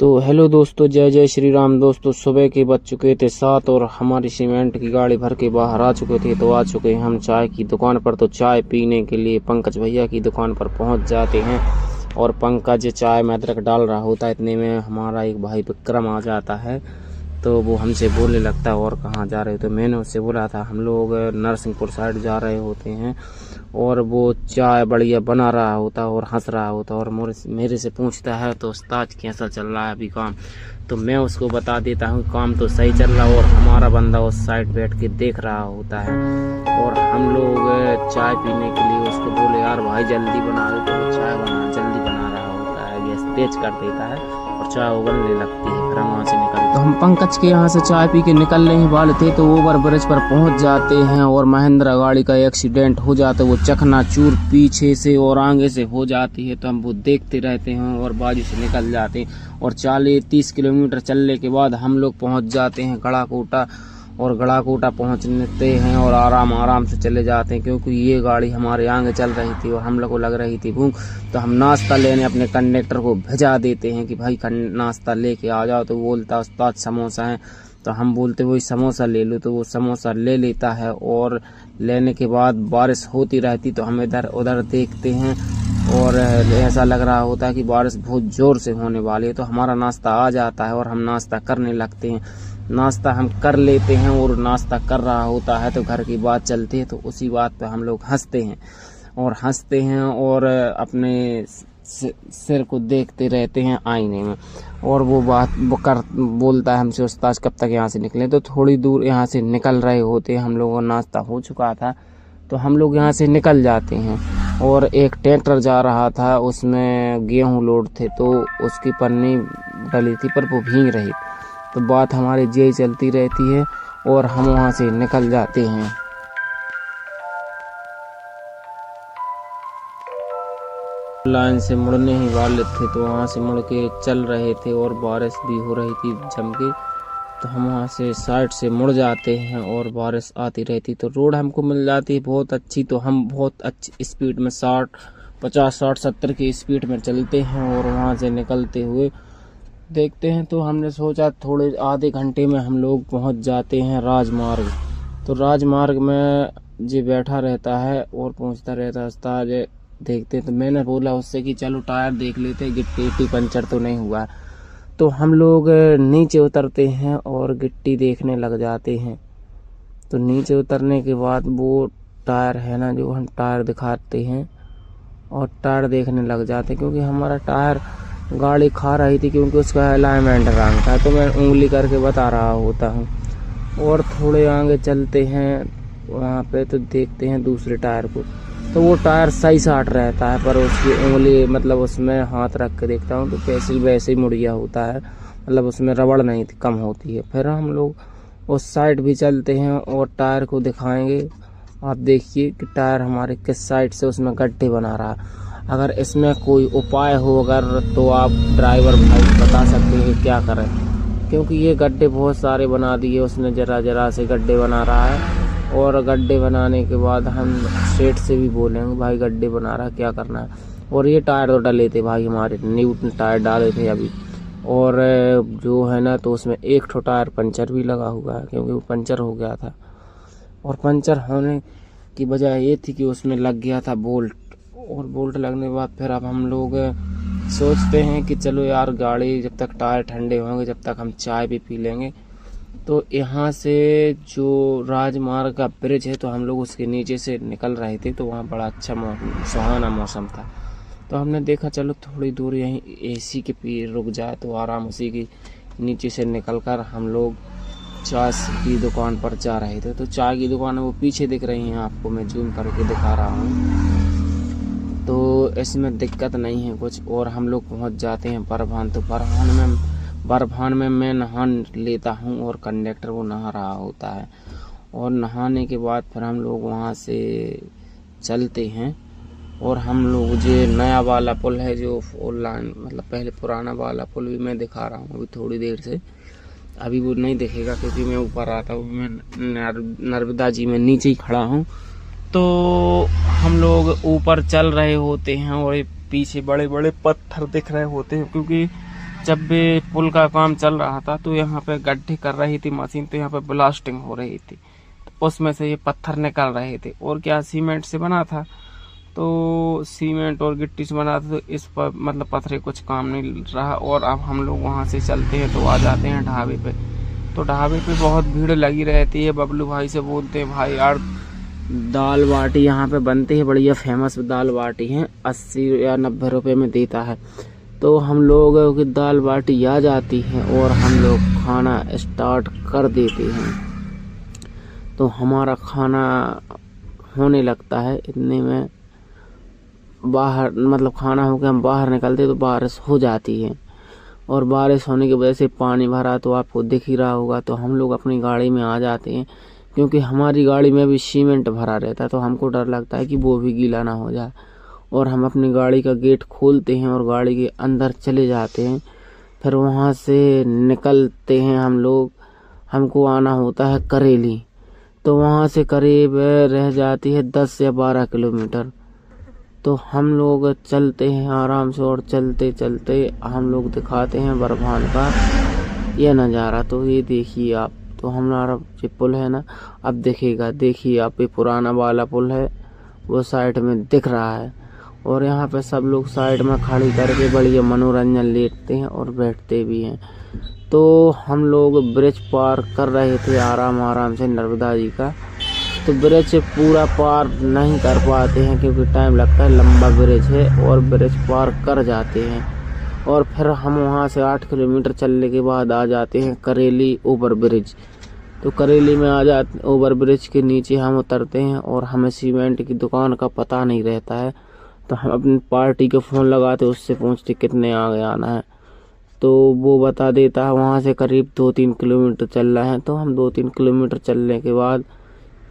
तो हेलो दोस्तों, जय जय श्री राम। दोस्तों सुबह के बज चुके थे 7 और हमारी सीमेंट की गाड़ी भर के बाहर आ चुके थे। तो आ चुके हैं हम चाय की दुकान पर। तो चाय पीने के लिए पंकज भैया की दुकान पर पहुंच जाते हैं और पंकज चाय में अदरक डाल रहा होता है। इतने में हमारा एक भाई विक्रम आ जाता है। तो वो हमसे बोलने लगता है और कहाँ जा रहे हो। तो मैंने उससे बोला था हम लोग नरसिंहपुर साइड जा रहे होते हैं। और वो चाय बढ़िया बना रहा होता और हंस रहा होता और मेरे से पूछता है तो उस्ताद कैसा चल रहा है अभी काम। तो मैं उसको बता देता हूँ काम तो सही चल रहा है। और हमारा बंदा उस साइड बैठ के देख रहा होता है। और हम लोग चाय पीने के लिए उसको बोले यार भाई जल्दी बना दो। तो वो चाय जल्दी बना रहा होता है, गैस तेज कर देता है और चाय उबलने लगती है। फिर हम वहाँ से निकलते। तो हम पंकज के यहाँ से चाय पी के निकलने ही वाले थे तो ओवर ब्रिज पर पहुँच जाते हैं और महिंद्रा गाड़ी का एक्सीडेंट हो जाता है। वो चकनाचूर पीछे से और आगे से हो जाती है। तो हम वो देखते रहते हैं और बाजू से निकल जाते हैं। और 40-30 किलोमीटर चलने के बाद हम लोग पहुँच जाते हैं गड़ाकोटा। और गड़ाकोटा पहुँचते हैं और आराम से चले जाते हैं, क्योंकि ये गाड़ी हमारे आगे चल रही थी और हम लोग को लग रही थी भूख। तो हम नाश्ता लेने अपने कंडक्टर को भेजा देते हैं कि भाई नाश्ता लेके आ जाओ। तो बोलता उस्ताद समोसा है। तो हम बोलते वही समोसा ले लो। तो वो समोसा ले लेता है और लेने के बाद बारिश होती रहती तो हम इधर उधर देखते हैं और ऐसा लग रहा होता है कि बारिश बहुत ज़ोर से होने वाली है। तो हमारा नाश्ता आ जाता है और हम नाश्ता करने लगते हैं। नाश्ता हम कर लेते हैं और नाश्ता कर रहा होता है तो घर की बात चलती है। तो उसी बात पे हम लोग हंसते हैं और अपने सिर को देखते रहते हैं आईने में। और वो बोलता है हमसे उस्ताद कब तक यहाँ से निकले। तो थोड़ी दूर यहाँ से निकल रहे होते हैं, हम लोगों का नाश्ता हो चुका था तो हम लोग यहाँ से निकल जाते हैं। और एक ट्रैक्टर जा रहा था, उसमें गेहूँ लोड थे तो उसकी पन्नी डली थी पर वो भीग रही। तो बात हमारी यही चलती रहती है और हम वहाँ से निकल जाते हैं। लाइन से मुड़ने ही वाले थे तो वहाँ से मुड़ के चल रहे थे और बारिश भी हो रही थी जम के। तो हम वहाँ से साइड से मुड़ जाते हैं और बारिश आती रहती तो रोड हमको मिल जाती है बहुत अच्छी। तो हम बहुत अच्छी स्पीड में 50-60-70 की स्पीड में चलते हैं और वहाँ से निकलते हुए देखते हैं। तो हमने सोचा थोड़े आधे घंटे में हम लोग पहुँच जाते हैं राजमार्ग। तो राजमार्ग में जी बैठा रहता है और पहुँचता रहता है उस्ताद देखते। तो मैंने बोला उससे कि चलो टायर देख लेते, गिट्टी पंचर तो नहीं हुआ। तो हम लोग नीचे उतरते हैं और गिट्टी देखने लग जाते हैं। तो नीचे उतरने के बाद वो टायर है ना जो हम टायर दिखाते हैं और टायर देखने लग जाते हैं, क्योंकि हमारा टायर गाड़ी खा रही थी क्योंकि उसका अलाइनमेंट रंग था। तो मैं उंगली करके बता रहा होता हूँ। और थोड़े आगे चलते हैं वहाँ पे तो देखते हैं दूसरे टायर को। तो वो टायर सही साट रहता है पर उसकी उंगली मतलब उसमें हाथ रख के देखता हूँ तो वैसे ही मुड़ गया होता है, मतलब उसमें रबड़ नहीं कम होती है। फिर हम लोग उस साइड भी चलते हैं और टायर को दिखाएंगे। आप देखिए कि टायर हमारे किस साइड से उसमें गड्ढे बना रहा है। अगर इसमें कोई उपाय हो अगर तो आप ड्राइवर भाई बता सकते हैं क्या करें, क्योंकि ये गड्ढे बहुत सारे बना दिए उसने, जरा से गड्ढे बना रहा है। और गड्ढे बनाने के बाद हम सेठ से भी बोलेंगे भाई गड्ढे बना रहा है क्या करना है। और ये टायर तो डले थे भाई, हमारे न्यू टायर डाले थे अभी। और जो है ना तो उसमें एक ठो टायर पंचर भी लगा हुआ है क्योंकि वो पंचर हो गया था। और पंचर होने की वजह ये थी कि उसमें लग गया था बोल्ट। और बोल्ट लगने के बाद फिर अब हम लोग सोचते हैं कि चलो यार गाड़ी जब तक टायर ठंडे होंगे जब तक हम चाय भी पी लेंगे। तो यहाँ से जो राजमार्ग का ब्रिज है तो हम लोग उसके नीचे से निकल रहे थे तो वहाँ बड़ा अच्छा सुहाना मौसम था। तो हमने देखा चलो थोड़ी दूर यहीं एसी के पीछे रुक जाए तो आराम उसी की नीचे से निकलकर हम लोग चाय की दुकान पर जा रहे थे। तो चाय की दुकान वो पीछे दिख रही हैं आपको, मैं जूम करके दिखा रहा हूँ। तो इसमें दिक्कत नहीं है कुछ। और हम लोग पहुँच जाते हैं बरभान। तो बरभान में मैं नहा लेता हूँ और कंडक्टर वो नहा रहा होता है। और नहाने के बाद फिर हम लोग वहाँ से चलते हैं और हम लोग जो नया वाला पुल है जो ऑनलाइन मतलब पहले पुराना वाला पुल भी मैं दिखा रहा हूँ अभी थोड़ी देर से। अभी वो नहीं दिखेगा क्योंकि मैं ऊपर आता हूँ, मैं नर्मदा जी में नीचे ही खड़ा हूँ। तो हम लोग ऊपर चल रहे होते हैं और पीछे बड़े बड़े पत्थर दिख रहे होते हैं क्योंकि जब भी पुल का काम चल रहा था तो यहाँ पे गड्ढे कर रही थी मशीन, तो यहाँ पे ब्लास्टिंग हो रही थी, तो उसमें से ये पत्थर निकल रहे थे। और क्या सीमेंट से बना था, तो सीमेंट और गिट्टी से बना था, तो इस पर मतलब पत्थर कुछ काम नहीं रहा। और अब हम लोग वहाँ से चलते हैं तो आ जाते हैं ढाबे पे। तो ढाबे पे बहुत भीड़ लगी रहती है। बबलू भाई से बोलते हैं भाई यार दाल बाटी यहाँ पे बनती है, बढ़िया फेमस दाल बाटी है, 80 या 90 रुपए में देता है। तो हम लोग की दाल बाटी आ जाती है और हम लोग खाना स्टार्ट कर देते हैं। तो हमारा खाना होने लगता है, इतने में बाहर मतलब खाना हो के हम बाहर निकलते तो बारिश हो जाती है। और बारिश होने की वजह से पानी भरा तो आपको दिख ही रहा होगा। तो हम लोग अपनी गाड़ी में आ जाते हैं, क्योंकि हमारी गाड़ी में भी सीमेंट भरा रहता है, तो हमको डर लगता है कि वो भी गीला ना हो जाए। और हम अपनी गाड़ी का गेट खोलते हैं और गाड़ी के अंदर चले जाते हैं। फिर वहाँ से निकलते हैं हम लोग, हमको आना होता है करेली। तो वहाँ से करीब रह जाती है 10 या 12 किलोमीटर। तो हम लोग चलते हैं आराम से, और चलते चलते हम लोग दिखाते हैं बरभान का यह नज़ारा। तो ये देखिए आप, तो हमारा जो पुल है ना, अब दिखेगा, देखिए आप, ये पुराना वाला पुल है, वो साइड में दिख रहा है। और यहाँ पे सब लोग साइड में खड़ी करके बढ़िया मनोरंजन लेते हैं और बैठते भी हैं। तो हम लोग ब्रिज पार कर रहे थे आराम आराम से नर्मदा जी का। तो ब्रिज से पूरा पार नहीं कर पाते हैं, क्योंकि टाइम लगता है, लंबा ब्रिज है। और ब्रिज पार कर जाते हैं और फिर हम वहाँ से 8 किलोमीटर चलने के बाद आ जाते हैं करेली ओवर ब्रिज। तो करेली में आ जाते, ओवर ब्रिज के नीचे हम उतरते हैं और हमें सीमेंट की दुकान का पता नहीं रहता है। तो हम अपनी पार्टी को फ़ोन लगाते, उससे पूछते कितने आगे आना है, तो वो बता देता है वहाँ से करीब 2-3 किलोमीटर चलना है। तो हम 2-3 किलोमीटर चलने के बाद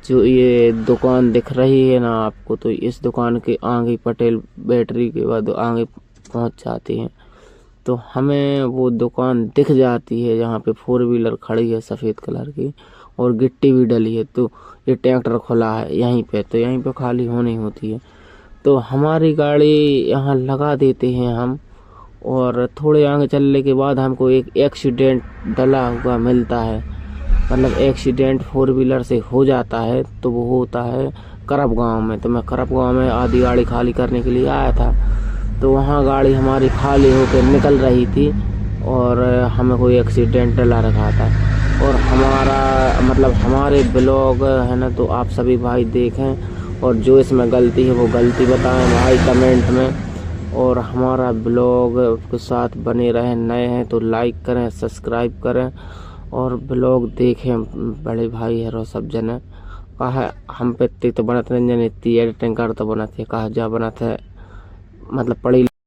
जो ये दुकान दिख रही है ना आपको, तो इस दुकान के आगे पटेल बैटरी के बाद आगे पहुँच जाते हैं। तो हमें वो दुकान दिख जाती है जहाँ पे 4 व्हीलर खड़ी है सफ़ेद कलर की, और गिट्टी भी डली है। तो ये ट्रैक्टर खुला है यहीं पे, तो यहीं पे खाली होनी होती है। तो हमारी गाड़ी यहाँ लगा देते हैं हम, और थोड़े आगे चलने के बाद हमको एक एक्सीडेंट डला हुआ मिलता है, मतलब एक्सीडेंट 4 व्हीलर से हो जाता है। तो वो होता है करब गांव में। तो मैं करब गांव में आधी गाड़ी खाली करने के लिए आया था। तो वहाँ गाड़ी हमारी खाली होकर निकल रही थी और हमें कोई एक्सीडेंट डला रखा था। और हमारा मतलब हमारे ब्लॉग है ना, तो आप सभी भाई देखें, और जो इसमें गलती है वो गलती बताएं भाई कमेंट में। और हमारा ब्लॉग के साथ बने रहें, नए हैं तो लाइक करें, सब्सक्राइब करें और ब्लॉग देखें। बड़े भाई है सब जने कहा हम पे तो बनत रंजन इतनी एडिटिंग कर तो बनत है, कहा जा बनत है मतलब पढ़ी